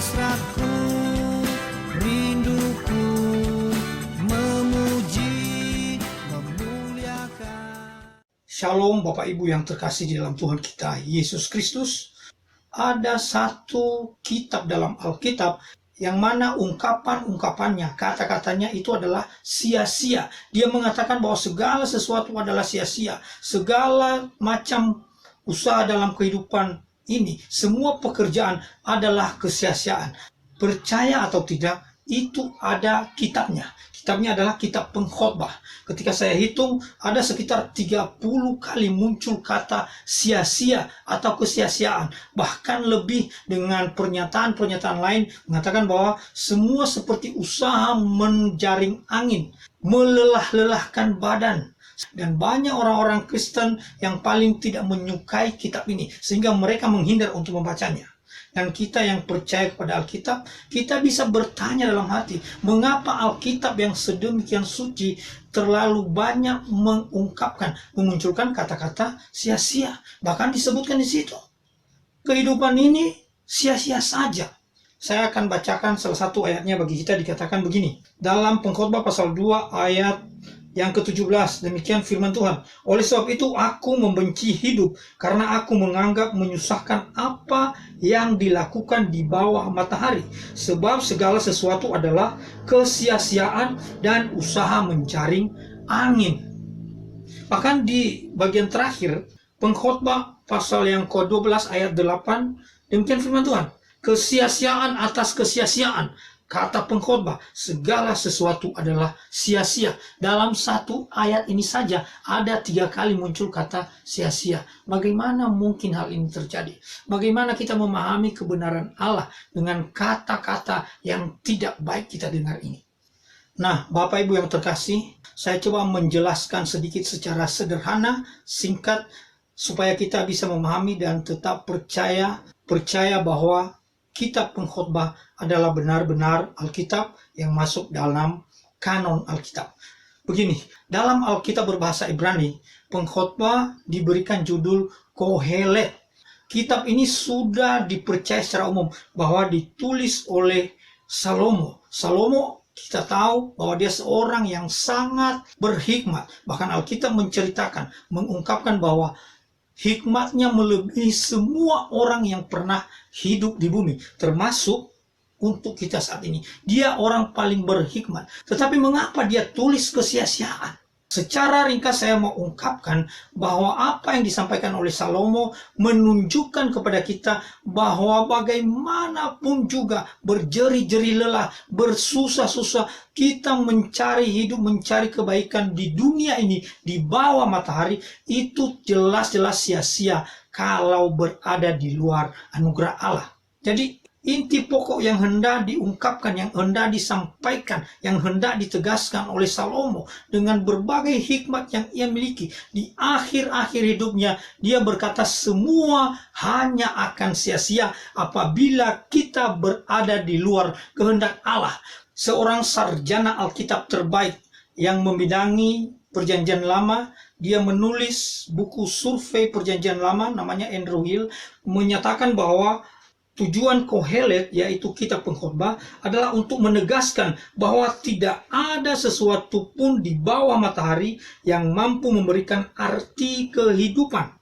hasratku, rinduku memuji, memuliakan. Shalom Bapak Ibu yang terkasih di dalam Tuhan kita Yesus Kristus. Ada satu kitab dalam Alkitab yang mana ungkapannya, kata-katanya itu adalah sia-sia. Dia mengatakan bahwa segala sesuatu adalah sia-sia. Segala macam usaha dalam kehidupan ini, semua pekerjaan adalah kesia-siaan. Percaya atau tidak, itu ada kitabnya. Kitabnya adalah kitab Pengkhotbah. Ketika saya hitung, ada sekitar 30 kali muncul kata sia-sia atau kesia-siaan. Bahkan lebih dengan pernyataan-pernyataan lain mengatakan bahwa semua seperti usaha menjaring angin, melelah-lelahkan badan. Dan banyak orang-orang Kristen yang paling tidak menyukai kitab ini, sehingga mereka menghindar untuk membacanya. Dan kita yang percaya kepada Alkitab, kita bisa bertanya dalam hati, mengapa Alkitab yang sedemikian suci terlalu banyak memunculkan kata-kata sia-sia. Bahkan disebutkan di situ, kehidupan ini sia-sia saja. Saya akan bacakan salah satu ayatnya bagi kita. Dikatakan begini, dalam Pengkhotbah pasal 2 ayat yang ke-17, demikian firman Tuhan. Oleh sebab itu aku membenci hidup, karena aku menganggap menyusahkan apa yang dilakukan di bawah matahari. Sebab segala sesuatu adalah kesia-siaan dan usaha menjaring angin. Bahkan di bagian terakhir, Pengkhotbah pasal yang ke-12 ayat 8, demikian firman Tuhan. Kesia-siaan atas kesia-siaan. Kata Pengkhotbah, segala sesuatu adalah sia-sia. Dalam satu ayat ini saja ada 3 kali muncul kata sia-sia. Bagaimana mungkin hal ini terjadi? Bagaimana kita memahami kebenaran Allah dengan kata-kata yang tidak baik kita dengar ini? Nah, Bapak Ibu yang terkasih, saya coba menjelaskan sedikit secara sederhana, singkat, supaya kita bisa memahami dan tetap percaya bahwa kitab Pengkhotbah adalah benar-benar Alkitab yang masuk dalam kanon Alkitab. Begini, dalam Alkitab berbahasa Ibrani, Pengkhotbah diberikan judul Kohelet. Kitab ini sudah dipercaya secara umum bahwa ditulis oleh Salomo. Salomo kita tahu bahwa dia seorang yang sangat berhikmat. Bahkan Alkitab menceritakan, mengungkapkan bahwa hikmatnya melebihi semua orang yang pernah hidup di bumi, termasuk untuk kita saat ini. Dia orang paling berhikmat. Tetapi mengapa dia tulis kesia-siaan? Secara ringkas saya mau ungkapkan bahwa apa yang disampaikan oleh Salomo menunjukkan kepada kita bahwa bagaimanapun juga berjeri-jeri lelah, bersusah-susah, kita mencari hidup, mencari kebaikan di dunia ini, di bawah matahari, itu jelas-jelas sia-sia kalau berada di luar anugerah Allah. Jadi inti pokok yang hendak diungkapkan, yang hendak disampaikan, yang hendak ditegaskan oleh Salomo dengan berbagai hikmat yang ia miliki di akhir-akhir hidupnya, dia berkata semua hanya akan sia-sia apabila kita berada di luar kehendak Allah. Seorang sarjana Alkitab terbaik yang membidangi Perjanjian Lama, dia menulis buku survei Perjanjian Lama, namanya Andrew Hill, menyatakan bahwa tujuan Kohelet, yaitu kitab Pengkhotbah, adalah untuk menegaskan bahwa tidak ada sesuatu pun di bawah matahari yang mampu memberikan arti kehidupan.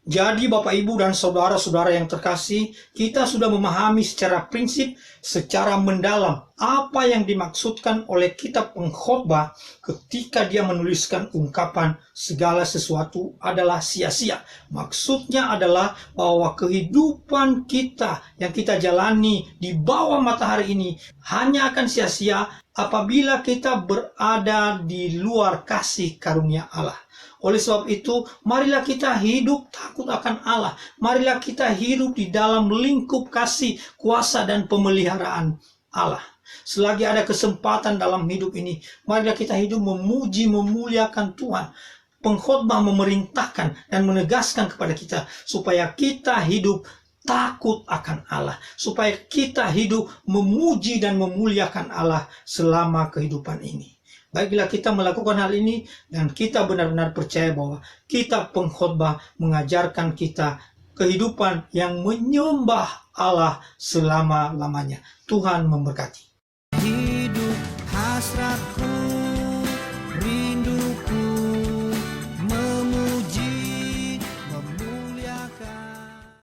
Jadi Bapak Ibu dan saudara-saudara yang terkasih, kita sudah memahami secara prinsip, secara mendalam apa yang dimaksudkan oleh kitab Pengkhotbah ketika dia menuliskan ungkapan segala sesuatu adalah sia-sia. Maksudnya adalah bahwa kehidupan kita yang kita jalani di bawah matahari ini hanya akan sia-sia apabila kita berada di luar kasih karunia Allah. Oleh sebab itu, marilah kita hidup takut akan Allah. Marilah kita hidup di dalam lingkup kasih, kuasa, dan pemeliharaan Allah. Selagi ada kesempatan dalam hidup ini, marilah kita hidup memuji, memuliakan Tuhan. Pengkhotbah memerintahkan dan menegaskan kepada kita supaya kita hidup takut akan Allah. Supaya kita hidup memuji dan memuliakan Allah selama kehidupan ini. Baiklah kita melakukan hal ini dan kita benar-benar percaya bahwa kitab Pengkhotbah mengajarkan kita kehidupan yang menyembah Allah selama-lamanya. Tuhan memberkati. Hidup hasratku